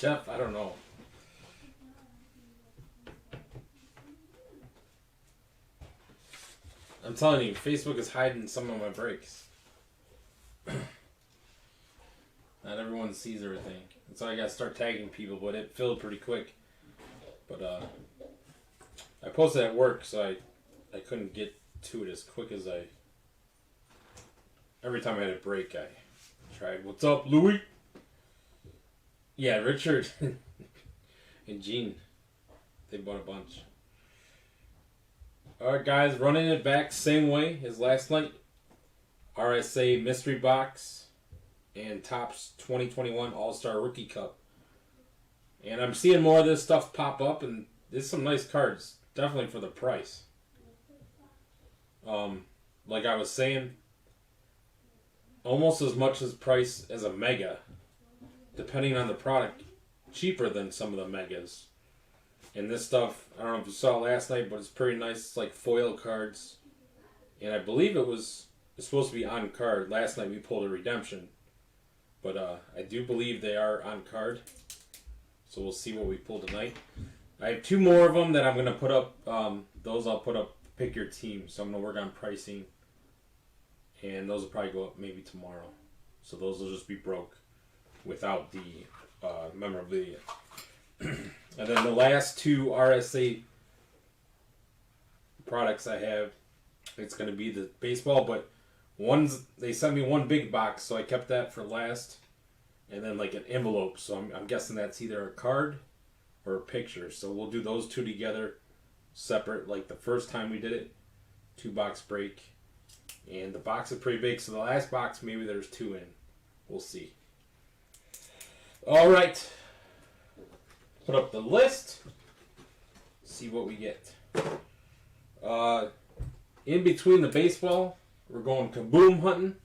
Jeff, I don't know. I'm telling you, Facebook is hiding some of my breaks. Not everyone sees everything. And so I gotta start tagging people, but it filled pretty quick. But I posted at work, so I couldn't get to it as quick as I... Every time I had a break, I tried. What's up, Louie? Yeah, Richard and Gene. They bought a bunch. Alright, guys, running it back same way as last night. RSA Mystery Box and Topps 2021 All-Star Rookie Cup. And I'm seeing more of this stuff pop up, and there's some nice cards. Definitely for the price. Like I was saying, almost as much as price as a mega, depending on the product, cheaper than some of the megas. And this stuff, I don't know if you saw last night, but it's pretty nice. It's like foil cards, and I believe it's supposed to be on card. Last night we pulled a redemption, but I do believe they are on card. So we'll see what we pull tonight. I have two more of them that I'm gonna put up. Those I'll put up. Pick your team. So I'm gonna work on pricing, and those will probably go up maybe tomorrow. So those will just be broke without the memorabilia. And then the last two RSA products I have, it's going to be the baseball, but they sent me one big box, so I kept that for last. And then like an envelope, so I'm guessing that's either a card or a picture. So we'll do those two together, separate, like the first time we did it, 2-box break. And the box is pretty big, so the last box, maybe there's 2 in. We'll see. All right. Put up the list. See what we get. In between the baseball, we're going kaboom hunting.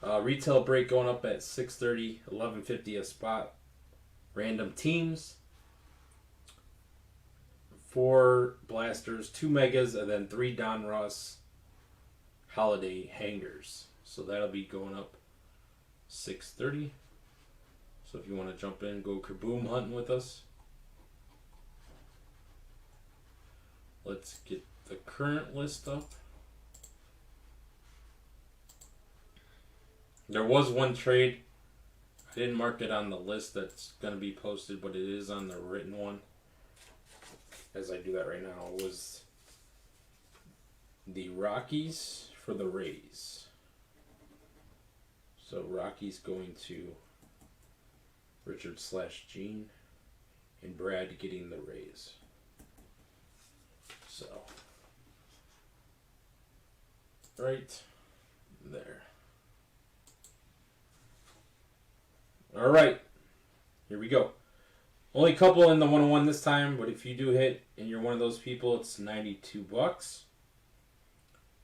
Retail break going up at 6:30, 11:50 a spot. Random teams. 4 blasters, 2 megas, and then 3 Don Ross holiday hangers. So that'll be going up 6:30. So if you want to jump in, go kaboom hunting with us. Let's get the current list up. There was one trade. I didn't mark it on the list that's going to be posted, but it is on the written one. As I do that right now, it was the Rockies for the Rays. So Rockies going to Richard/Gene, and Brad getting the Rays. So, right there. All right, here we go. Only a couple in the 101 this time, but if you do hit and you're one of those people, it's $92.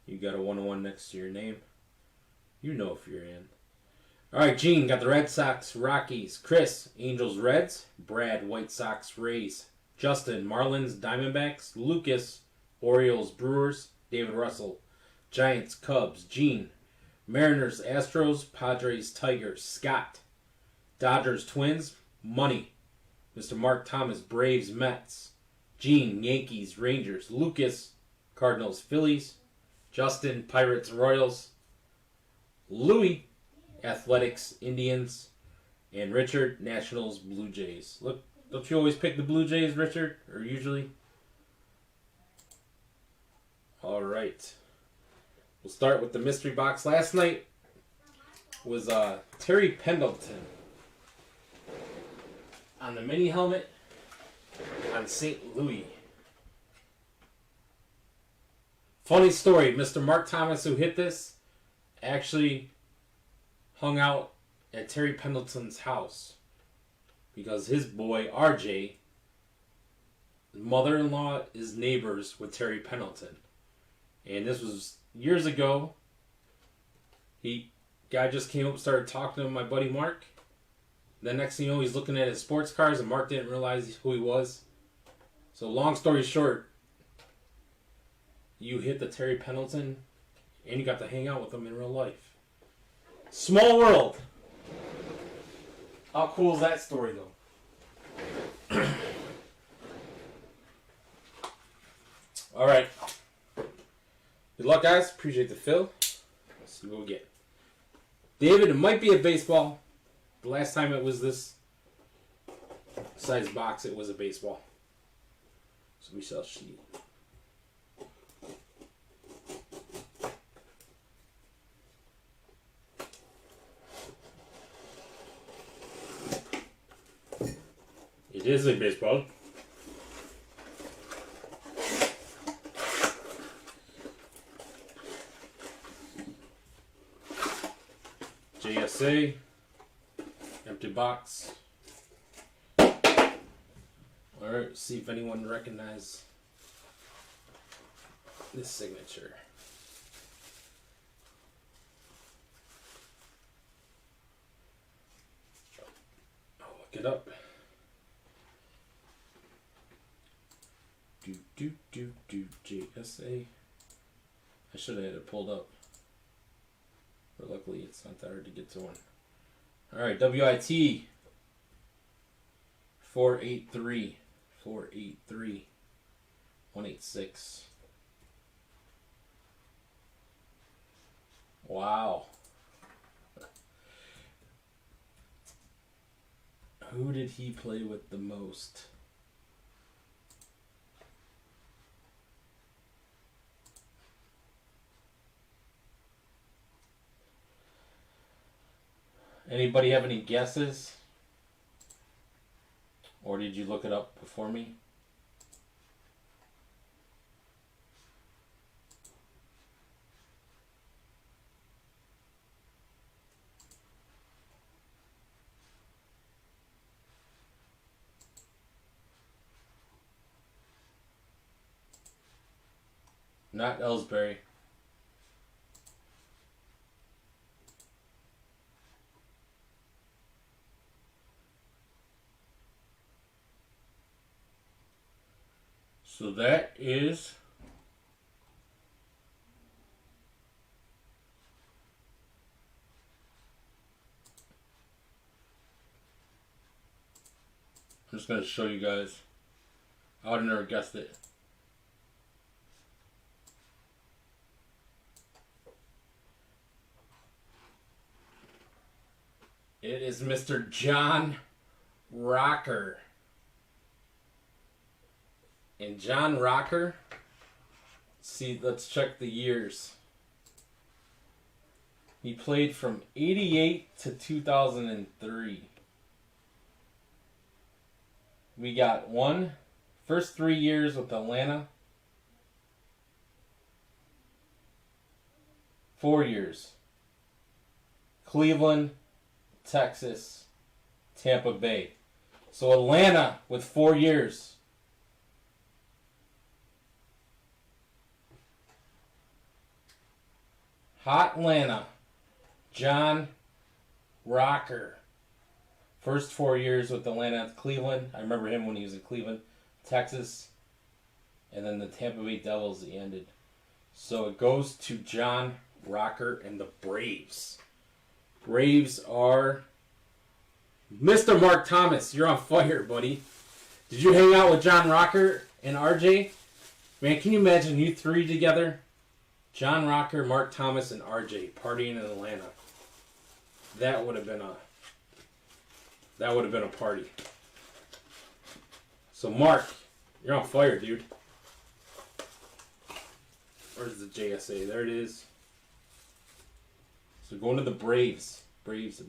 You got a 101 next to your name. You know if you're in. All right, Gene got the Red Sox, Rockies. Chris, Angels, Reds. Brad, White Sox, Rays. Justin, Marlins, Diamondbacks. Lucas, Orioles, Brewers. David Russell, Giants, Cubs. Gene, Mariners, Astros. Padres, Tigers. Scott, Dodgers, Twins. Money, Mr. Mark Thomas, Braves, Mets. Gene, Yankees, Rangers. Lucas, Cardinals, Phillies. Justin, Pirates, Royals. Louis, Athletics, Indians. And Richard, Nationals, Blue Jays. Look, don't you always pick the Blue Jays, Richard? Or usually? All right. We'll start with the mystery box. Last night was Terry Pendleton on the mini helmet on St. Louis. Funny story, Mr. Mark Thomas, who hit this, actually hung out at Terry Pendleton's house because his boy, RJ, mother-in-law is neighbors with Terry Pendleton. And this was years ago. Guy just came up and started talking to my buddy Mark. Then next thing you know, he's looking at his sports cars, and Mark didn't realize who he was. So long story short, you hit the Terry Pendleton, and you got to hang out with him in real life. Small world. How cool is that story, though? All right. Good luck, guys. Appreciate the fill. Let's see what we get. David, it might be a baseball. The last time it was this size box, it was a baseball. So we shall see. It is a baseball. RSA, empty box. Alright, see if anyone recognizes this signature. I'll look it up. JSA. I should have had it pulled up. But luckily it's not that hard to get to one. Alright, WIT 483 186. Wow. Who did he play with the most? Anybody have any guesses? Or did you look it up before me? Not Ellsbury. So that is I'm just going to show you guys. I would have never guessed it. It is Mr. John Rocker. And John Rocker, see, let's check the years. He played from 88 to 2003. We got first 3 years with Atlanta. 4 years. Cleveland, Texas, Tampa Bay. So Atlanta with 4 years. Hot Atlanta, John Rocker. First 4 years with Atlanta, Cleveland. I remember him when he was in Cleveland, Texas, and then the Tampa Bay Devils he ended. So it goes to John Rocker and the Braves. Braves are Mr. Mark Thomas. You're on fire, buddy. Did you hang out with John Rocker and RJ? Man, can you imagine you three together? John Rocker, Mark Thomas, and RJ partying in Atlanta. That would have been a party. So Mark, you're on fire, dude. Where's the JSA? There it is. So going to the Braves. Braves.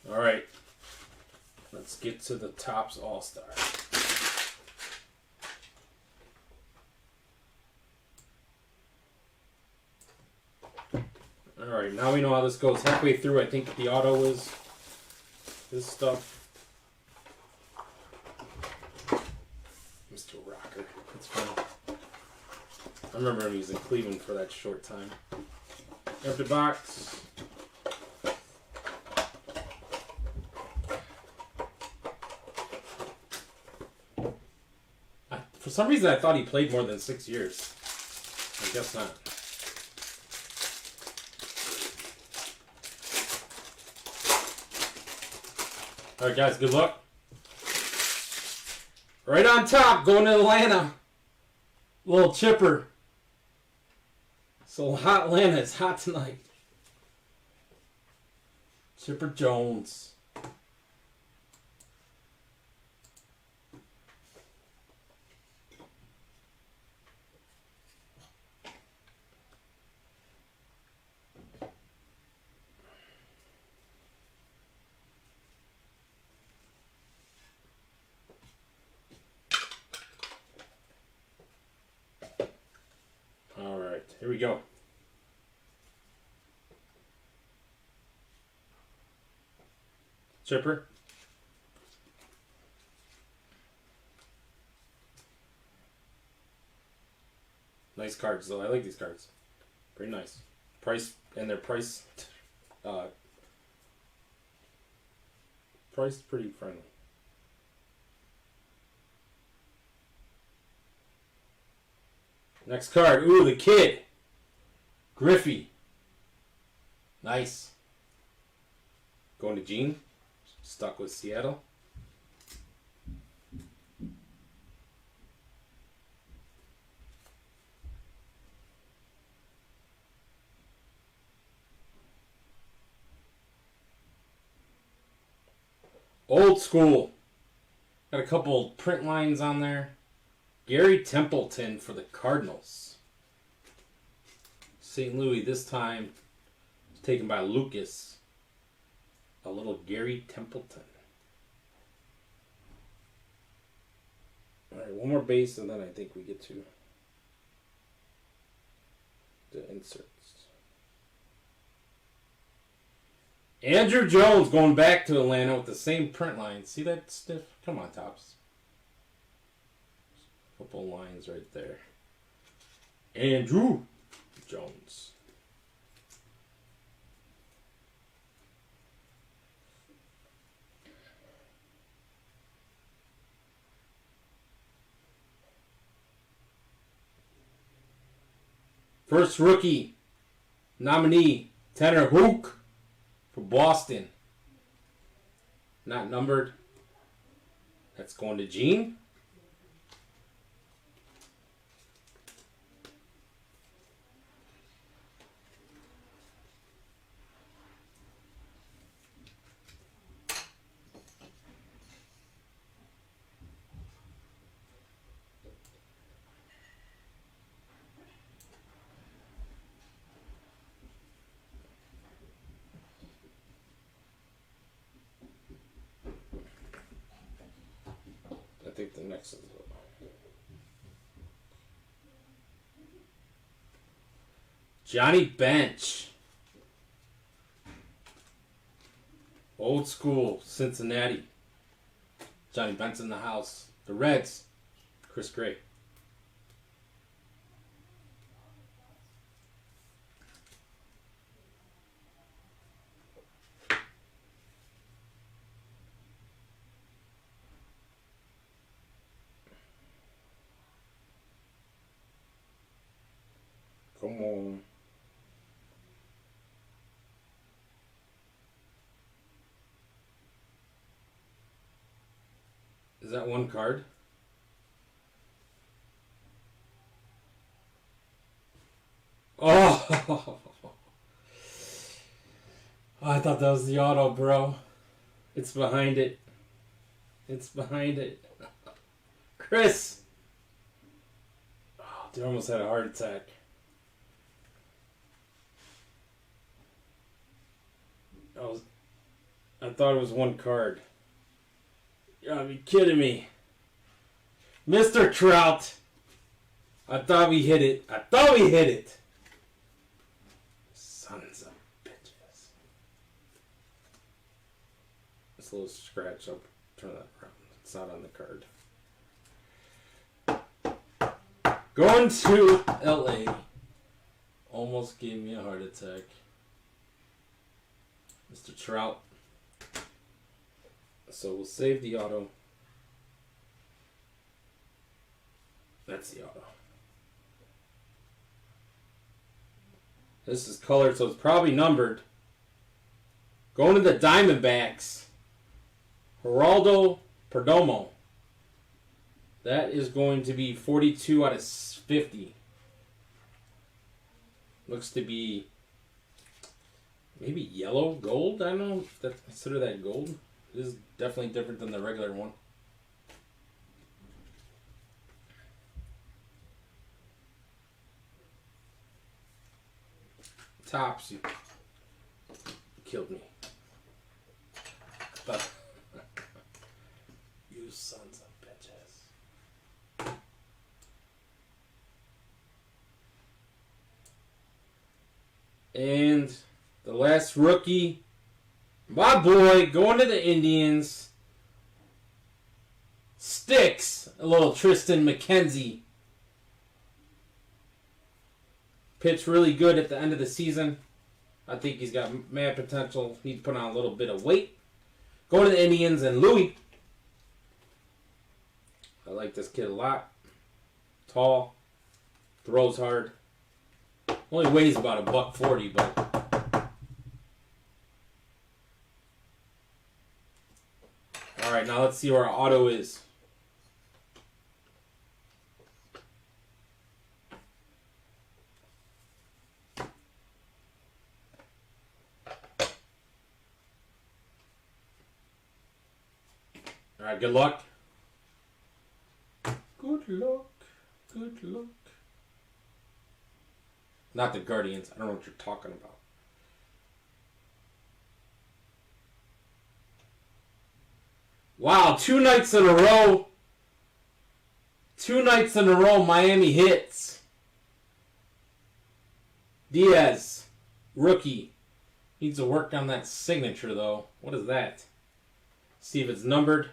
All right, let's get to the Topps All-Star. All right, now we know how this goes. Halfway through, I think the auto is this stuff. Mr. Rocker, that's fun. I remember he was in Cleveland for that short time. Empty box. For some reason, I thought he played more than 6 years. I guess not. Alright guys, good luck. Right on top, going to Atlanta. Little chipper. So hot Atlanta is hot tonight. Chipper Jones. Alright, here we go. Chipper. Nice cards though. I like these cards. Pretty nice. Price and their price pretty friendly. Next card. Ooh, the kid. Griffey. Nice. Going to Gene. Stuck with Seattle. Old school. Got a couple print lines on there. Gary Templeton for the Cardinals. St. Louis this time taken by Lucas. A little Gary Templeton. Alright, one more base and then I think we get to the inserts. Andrew Jones going back to Atlanta with the same print line. See that stiff? Come on, Tops. Couple lines right there. Andrew Jones. First rookie nominee, Tanner Hook for Boston. Not numbered. That's going to Gene. I think the next is Johnny Bench. Old school Cincinnati. Johnny Bench in the house. The Reds. Chris Gray. Come on. Is that one card? Oh! I thought that was the auto, bro. It's behind it. It's behind it. Chris! Oh, dude, I almost had a heart attack. I thought it was one card. You gotta be kidding me. Mr. Trout. I thought we hit it. I thought we hit it. Sons of bitches. This little scratch, I'll turn that around. It's not on the card. Going to LA. Almost gave me a heart attack. Mr. Trout. So we'll save the auto. That's the auto. This is colored, so it's probably numbered. Going to the Diamondbacks. Geraldo Perdomo. That is going to be 42 out of 50. Looks to be maybe yellow gold. I don't know if that's consider that gold. This is definitely different than the regular one. Tops, you killed me. But you sons of bitches. And the last rookie, my boy, going to the Indians. Sticks, a little Tristan McKenzie. Pitched really good at the end of the season. I think he's got mad potential. He'd put on a little bit of weight. Going to the Indians and Louis. I like this kid a lot. Tall. Throws hard. Only weighs about $140, but... Alright, now let's see where our auto is. Alright, good luck. Good luck. Good luck. Not the Guardians. I don't know what you're talking about. Wow, 2 nights in a row. 2 nights in a row, Miami hits. Diaz, rookie. Needs to work on that signature, though. What is that? See if it's numbered.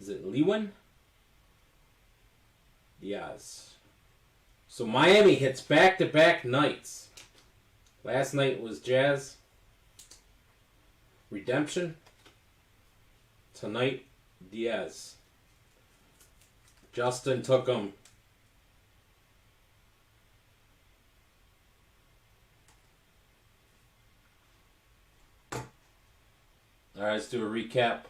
Is it Lewin? Diaz. So Miami hits back-to-back nights. Last night was Jazz. Redemption. Tonight, Diaz. Justin took him. Alright, let's do a recap.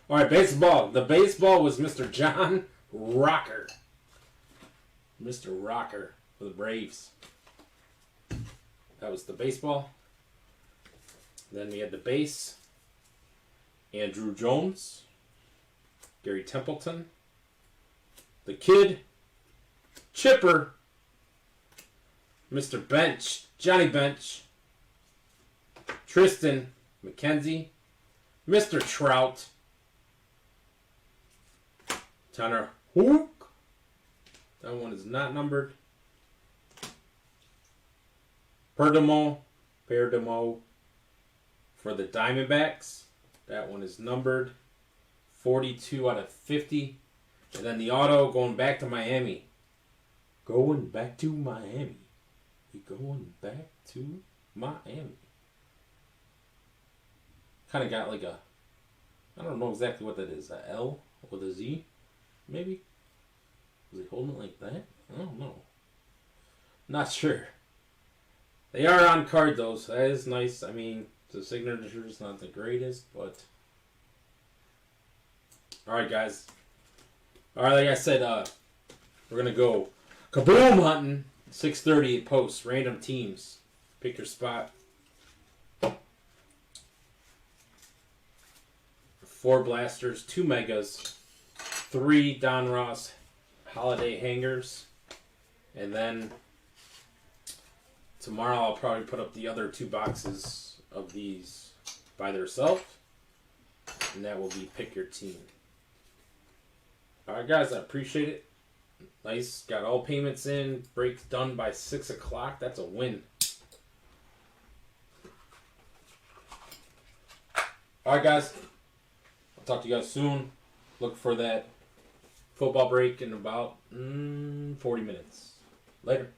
All right, baseball. The baseball was Mr. John Rocker. Mr. Rocker for the Braves. That was the baseball. Then we had the base. Andrew Jones. Gary Templeton. The kid. Chipper. Mr. Bench. Johnny Bench. Tristan McKenzie. Mr. Trout. Tanner Hook. That one is not numbered. Perdomo for the Diamondbacks. That one is numbered. 42 out of 50. And then the auto going back to Miami. Going back to Miami. We're going back to Miami. Kind of got like a... I don't know exactly what that is. A L with a Z? Maybe? Was he holding it like that? I don't know. Not sure. They are on card though, so that is nice. I mean, the signature is not the greatest, but... Alright, guys. Alright, like I said, we're going to go kaboom hunting. 6:30 at post. Random teams. Pick your spot. 4 blasters, 2 megas, 3 Don Ross holiday hangers, and then tomorrow I'll probably put up the other 2 boxes of these by themselves, and that will be pick your team. Alright guys, I appreciate it. Nice, got all payments in, breaks done by 6 o'clock, that's a win. Alright guys, I'll talk to you guys soon. Look for that football break in about 40 minutes. Later.